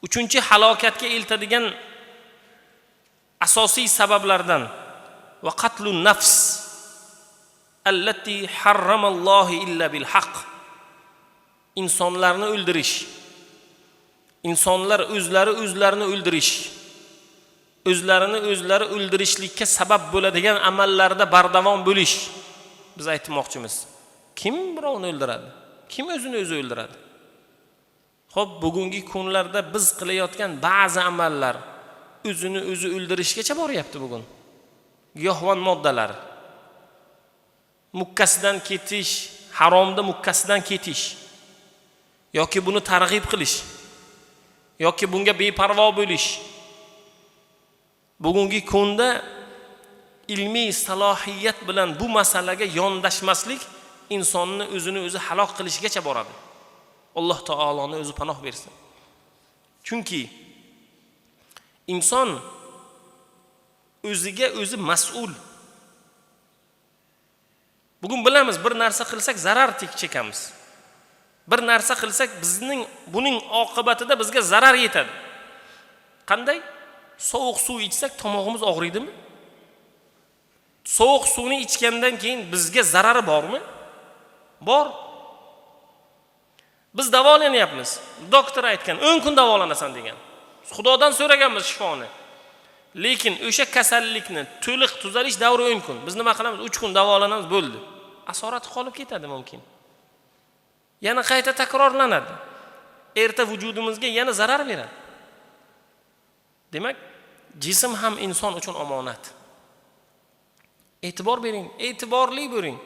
Uchinchi halokatga eltadigan asosiy sabablardan va qatlun nafs allati harramallohu illa bil haqq. İnsonlarni o'ldirish. İnsonlar o'zlarini o'ldirish. O'zlarini o'ldirishlikka sabab bo'ladigan amallarda bardavom bo'lish. Biz aytmoqchimiz. Kim birovni o'ldiradi? Kim o'zini o'zi o'ldiradi? Xo'p, bugungi kunlarda biz qilayotgan ba'zi amallar o'zini o'zi o'ldirishgacha boryapti bugun. Giyohvand moddalar, mukkasidan ketish, haromda mukkasidan ketish yoki buni targ'ib qilish yoki bunga beparvo bo'lish. Bugungi kunda ilmiy salohiyat bilan bu masalaga yondashmaslik insonni o'zini o'zi halok qilishgacha boradi. Alloh taoloni o'zi panoh bersin. Chunki inson o'ziga o'zi mas'ul. Bugun bilamiz, bir narsa qilsak zarar chekamiz. Bir narsa qilsak buning oqibatida bizga zarar yetadi. Qanday? Sovuq suv ichsak tomog'imiz og'riydimi? Sovuq suvni ichgandan keyin bizga zarari bormi? Bor. Biz davolanyapmiz. Doktor aytgan, 10 kun davolanasan degan. Xudodan so'raganmiz shifoni. Lekin o'sha kasallikni to'liq tuzalish davri 10 kun. Biz nima qilamiz? 3 kun davolanamiz, bo'ldi. Asorati qolib ketadi mumkin. Yana qayta takrorlanadi. Erta vujudimizga yana zarar beradi. Demak, jism ham inson uchun omonat. E'tibor bering, e'tiborli bo'ling.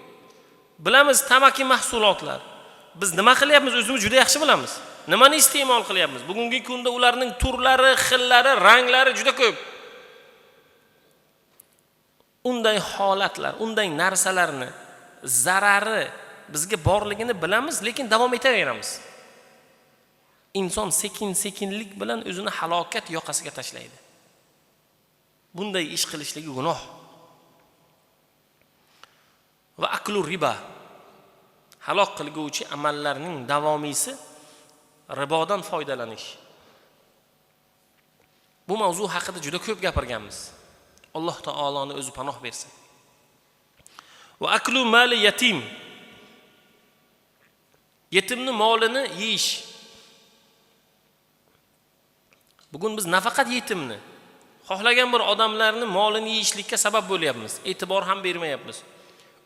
Bilamiz tamaki mahsulotlar. Biz nima qilyapmiz? O'zimiz juda yaxshi bilamiz. Nimani iste'mol qilyapmiz? Bugungi kunda ularning turlari, xillari, ranglari juda ko'p. Unday holatlar, unday narsalarni zarari bizga borligini bilamiz, lekin davom etaveramiz. Inson sekin-sekinlik bilan o'zini halokat yoqasiga tashlaydi. Bunday ish qilishligi gunoh. Va aklu riba, halok qilguvchi amallarning davomiysi ribodan foydalanish. Bu mavzu haqida juda ko'p gapirganmiz. Alloh taoloni o'zi panoh bersin. Va aklu mali yatim, yetimni molini yeyish. Bugun biz nafaqat yetimni, xohlagan bir odamlarni molini yeyishlikka sabab bo'lyapmiz. E'tibor ham bermayapmiz.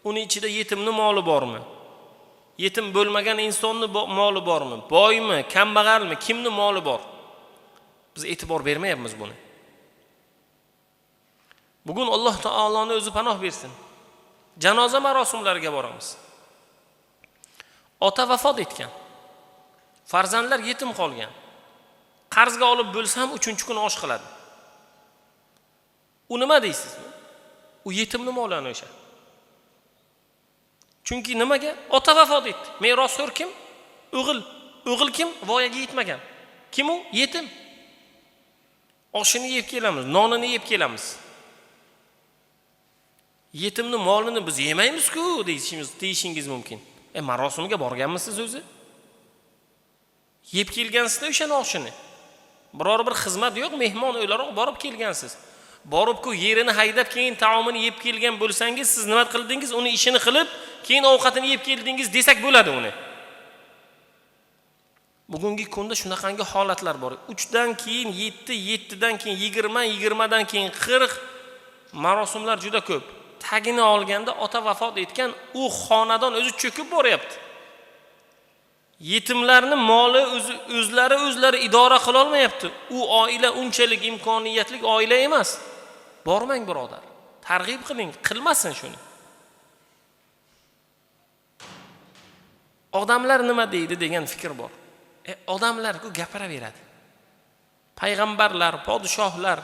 Uni ichida yetimni moli bormi? Yetim bo'lmagan insonning moli bormi? Boymi, kambag'almi, kimni moli bor? Biz e'tibor bermayapmiz buni. Bugun Alloh taoloni o'zi panoh bersin. Janoza marosimlariga boramiz. Ota vafot etgan. Farzandlar yetim qolgan. Qarzga olib bo'lsam 3-kun osh qiladi. U nima deysizmi? U yetimni molani o'sha. Chunki nimaga? Ota vafot etdi. Merosxo'r kim? O'g'il. O'g'il kim? Voyaga yetmagan. Kim u? Yetim. Oshini yeb kelamiz, nonini yeb kelamiz. Yetimni molini biz yemaymiz-ku deyishingiz mumkin. Marosimga borganmisiz o'zi? Yeb kelgansizda o'sha oshini. Biror bir xizmat yo'q, mehmon o'laroq borib kelgansiz. Borib-ku yerini haydab keyin taomini yeb kelgan bo'lsangiz, siz nima qildingiz? Uni ishini qilib, keyin ovqatini yeb keldingiz desak bo'ladi uni. Bugungi kunda shunaqangi holatlar bor. 3dan keyin 7, 7dan keyin 20, 20dan keyin 40 marosimlar juda ko'p. Tagini olganda ota vafot etgan, u xonadon o'zi cho'kib boryapti. Yetimlarning moli o'zlari idora qila olmayapti. U oila unchalik imkoniyatli oila emas. Bormang birodar. Targ'ib qiling, qilmasin shuni. Odamlar nima deydi degan fikr bor. Odamlar-ku gapiraveradi. Payg'ambarlar, podshohlar,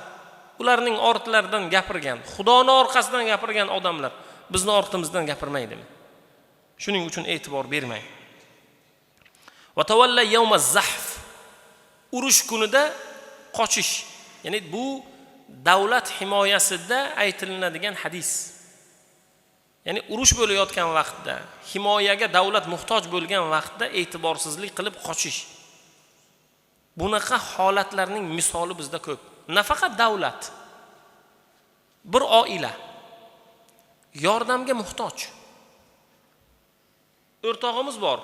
ularning ortlaridan gapirgan, Xudoning orqasidan gapirgan odamlar bizni ortimizdan gapirmaydimi? Shuning uchun e'tibor bermang. Va tavalla yawmaz zahf, urush kunida qochish. Ya'ni bu davlat himoyasida aytilinadigan hadis. Ya'ni urush bo'layotgan vaqtda, himoyaga davlat muhtoj bo'lgan vaqtda e'tiborsizlik qilib qochish. Bunaqa holatlarning misoli bizda ko'p. Nafaqat davlat, bir oila yordamga muhtoj. O'rtog'imiz bor,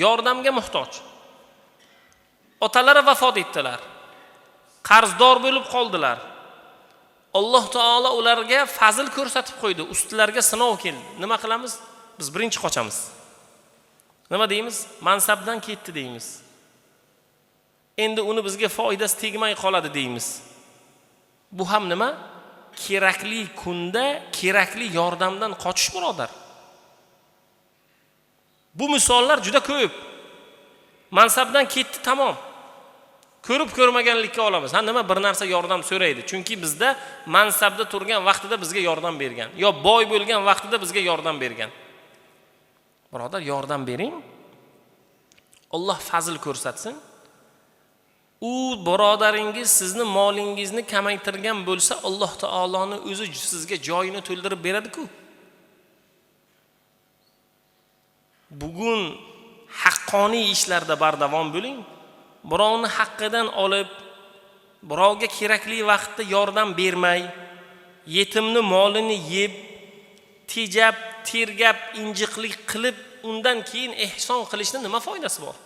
yordamga muhtoj. Otalari vafot etdilar. Qarzdor bo'lib qoldilar. Alloh taolo ularga fazl ko'rsatib qo'ydi, ustlariga sinov keldi. Nima qilamiz? Biz birinchi qochamiz. Nima deymiz? Mansabdan ketdi deymiz. Endi uni bizga foydasi tegmay qoladi deymiz. Bu ham nima? Kerakli kunda kerakli yordamdan qochish, birodar. Bu misollar juda ko'p. Mansabdan ketdi, tamom. Ko'rib ko'rmaganlikka olamiz. Ha, nima bir narsa yordam so'raydi. Chunki bizda mansabda turgan vaqtida bizga yordam bergan, yo boy bo'lgan vaqtida bizga yordam bergan. Birodar, yordam bering. Alloh fazl ko'rsatsin. U birodaringiz sizni molingizni kamaytirgan bo'lsa, Alloh taoloning o'zi sizga joyini to'ldirib beradi-ku. Bugun haqqoniy ishlarda bardavom bo'ling. Birovni haqqidan olib, birovga kerakli vaqtda yordam bermay, yetimni molini yeb, tejab, tergab, injiqlik qilib, undan keyin ehson qilishning nima foydasi bor?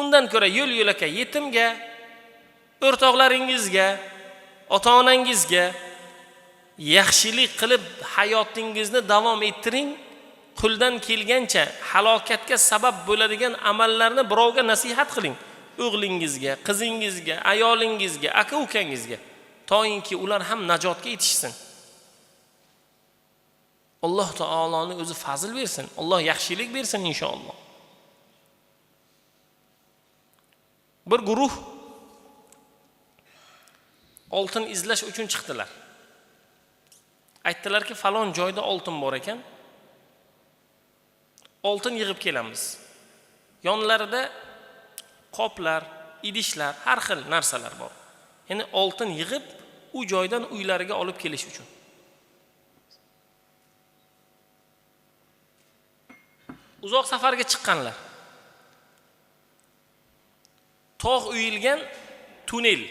Undan ko'ra yo'l-yo'laka yetimga, o'rtoqlaringizga, ota-onangizga yaxshilik qilib hayotingizni davom ettiring. Qo'ldan kelgancha halokatga sabab bo'ladigan amallarni birovga nasihat qiling. O'g'lingizga, qizingizga, ayolingizga, aka-ukangizga, to'yinki ular ham najotga yetishsin. Alloh taoloning o'zi fazl bersin. Alloh yaxshilik bersin inshaalloh. Bir guruh oltin izlash uchun chiqdilar. Aytdilarki, falon joyda oltin bor ekan. Oltin yig'ib kelamiz. Yonlarida qoplar, idishlar, har xil narsalar bor. Ya'ni oltin yig'ib u joydan uylariga olib kelish uchun. Uzoq safarga chiqqanlar. Tog' uyilgan tunel.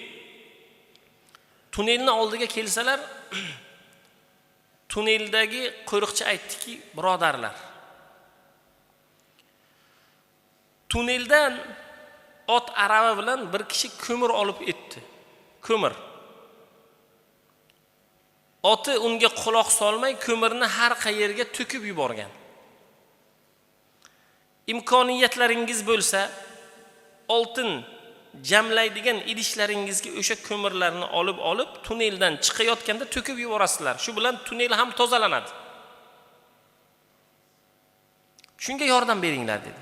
Tunelni oldiga kelsalar, tuneldagi qo'riqchi aytdiki, birodarlar, tuneldan ot arava bilan bir kishi ko'mir olib etdi. Ko'mir. Oti unga quloq solmay ko'mirni har qayerga to'kib yuborgan. Imkoniyatlaringiz bo'lsa, oltin jamlaydigan idishlaringizga o'sha ko'mirlarni olib tuneldan chiqayotganda to'kib yuborasizlar. Shu bilan tunel ham tozalanadi. Shunga yordam beringlar dedi.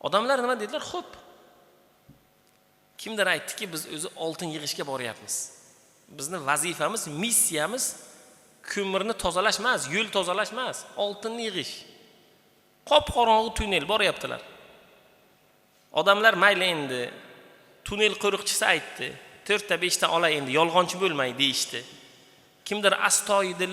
Odamlar nima dedilar? Xo'p. Kimdir aytdiki, biz o'zi oltin yig'ishga boryapmiz. Bizning vazifamiz, missiyamiz ko'mirni tozalash emas, yo'l tozalash emas, oltinni yig'ish. Qop-qorong'u tunel boryaptilar. Odamlar mayli endi, tunel qo'riqchisi aytdi, 4 ta 5 ta olay endi, yolg'onchi bo'lmay deyishdi. Kimdir astoydil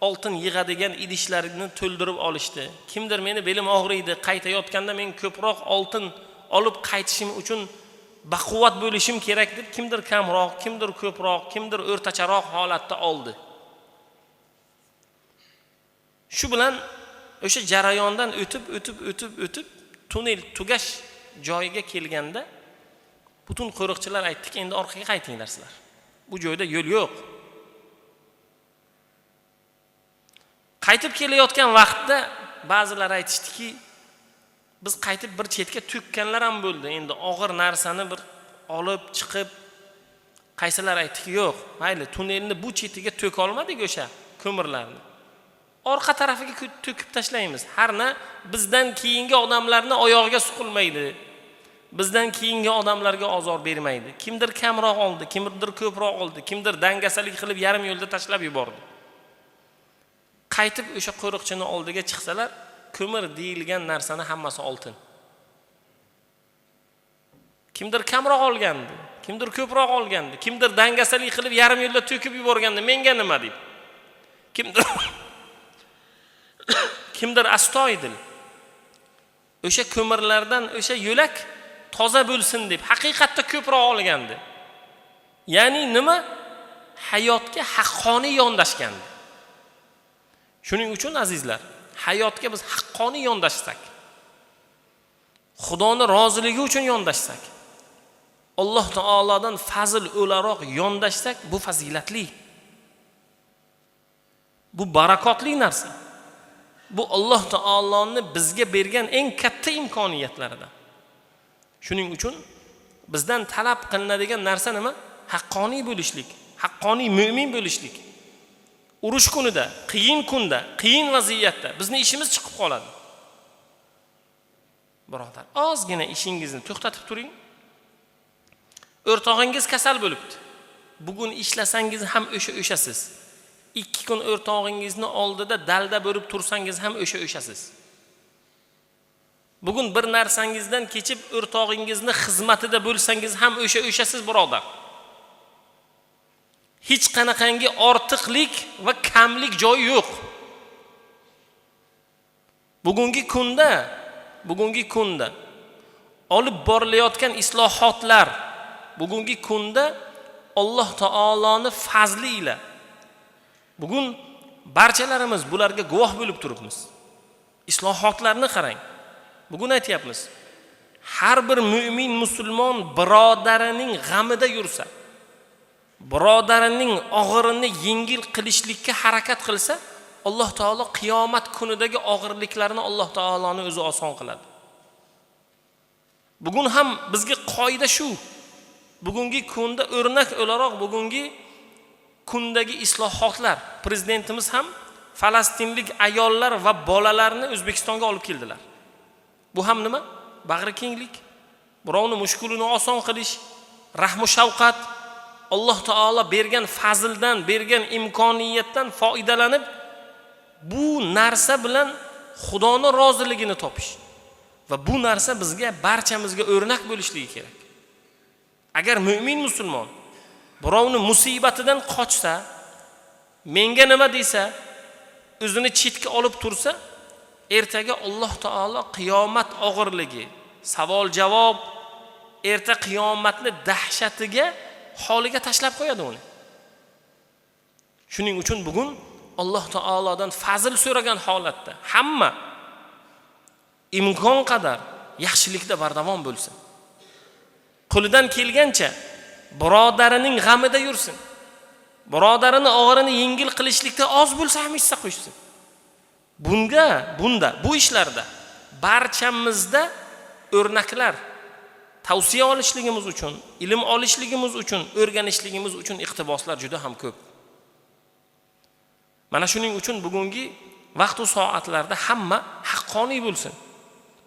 oltin yig'adigan idishlarini to'ldirib olishdi. Kimdir meni belim og'riydi, qaytayotganda men ko'proq oltin olib qaytishim uchun baquvvat bo'lishim kerak deb kimdir kamroq, kimdir ko'proq, kimdir o'rtacharoq holatda oldi. Shu bilan o'sha jarayondan o'tib tunel tugash joyiga kelganda butun qo'riqchilar aytdiki, endi orqaga qaytinglar sizlar. Bu joyda yo'l yo'q. Qaytib kelayotgan vaqtda ba'zilar aytishdiki, biz qaytib bir chetga to'kkanlar ham bo'ldi. Endi og'ir narsani bir olib chiqib, qaysilar aytdiki, yo'q, mayli, tunelni bu chetiga to'ka olmadik o'sha ko'mirlarni. Orqa tarafiga to'kib tashlaymiz. Harna bizdan keyingi odamlarni oyog'iga suqilmaydi. Bizdan keyingi odamlarga ozor bermaydi. Kimdir kamroq oldi, kimdir ko'proq oldi, kimdir dangasalik qilib yarim yo'lda tashlab yubordi. Qaytib o'sha qo'riqchini oldiga chiqsalar, ko'mir deyilgan narsani hammasi oltin. Kimdir kamroq olgandi, kimdir ko'proq olgandi, kimdir dangasalik qilib yarim yo'lda to'kib yuborgandi. Menga nima deb? Kimdir astoydil o'sha ko'mirlardan o'sha yo'lak toza bo'lsin deb haqiqatda ko'proq olgandi. Ya'ni nima? Hayotga haqqoniy yondashgandi. Shuning uchun azizlar, hayotga biz haqqoniy yondashsak, Xudoning roziligi uchun yondashsak, Alloh taolodan fazl o'laroq yondashsak, bu fazilatli. Bu barakotli narsa. Bu Alloh taoloning bizga bergan eng katta imkoniyatlaridan. Shuning uchun bizdan talab qilinadigan narsa nima? Haqqoniy bo'lishlik, haqqoniy mu'min bo'lishlik. Urush kunida, qiyin kunda, qiyin vaziyatda bizni ishimiz chiqib qoladi. Birodar, ozgina ishingizni to'xtatib turing. O'rtog'ingiz kasal bo'libdi. Bugun ishlasangiz ham o'sha-o'shasiz. 2 kun o'rtog'ingizni oldida dalda bo'lib tursangiz ham o'sha-o'shasiz. Bugun bir narsangizdan kechib o'rtog'ingizni xizmatida bo'lsangiz ham o'sha-o'shasiz, birodar. Hech qanaqangi ortiqlik va kamlik joyi yo'q. Bugungi kunda olib borilayotgan islohotlar, bugungi kunda Alloh taoloning fazli ila bugun barchalarimiz bularga guvoh bo'lib turibmiz. Islohotlarni qarang. Bugun aytayapmiz. Har bir mu'min musulmon birodarining g'amida yursa, birodarining og'irini yengil qilishlikka harakat qilsa, Alloh taolo qiyomat kunidagi og'irliklarni Alloh taoloning o'zi oson qiladi. Bugun ham bizga qoida shu. Bugungi kunda o'rnak o'laroq bugungi kundagi islohotlar, prezidentimiz ham falastinlik ayollar va bolalarni O'zbekistonga olib keldilar. Bu ham nima? Bag'ri kenglik, birovning mushkulini oson qilish, rahmu shafqat, Alloh taolo bergan fazildan, bergan imkoniyatdan foydalanib bu narsa bilan Xudoning roziligini topish. Va bu narsa bizga barchamizga o'rnak bo'lishligi kerak. Agar mu'min musulmon birovni musibatidan qochsa, menga nima desa, o'zini chetga olib tursa, ertaga Alloh taolo qiyomat og'irligi, savol-javob, erta qiyomatni dahshatiga holiga tashlab qo'yadi uni. Shuning uchun bugun Alloh taolodan fazl so'ragan holatda hamma imkon qadar yaxshilikda bardavom bo'lsin. Qo'lidan kelgancha birodarining g'amida yursin. Birodarini og'irini yengil qilishlikda oz bo'lsa ham hissa qo'shsin. Bu ishlarda barchamizda o'rnaklar, tavsiya olishligimiz uchun, ilm olishligimiz uchun, o'rganishligimiz uchun iqtiboslar juda ham ko'p. Mana shuning uchun bugungi vaqt va soatlarda hamma haqqoniy bo'lsin.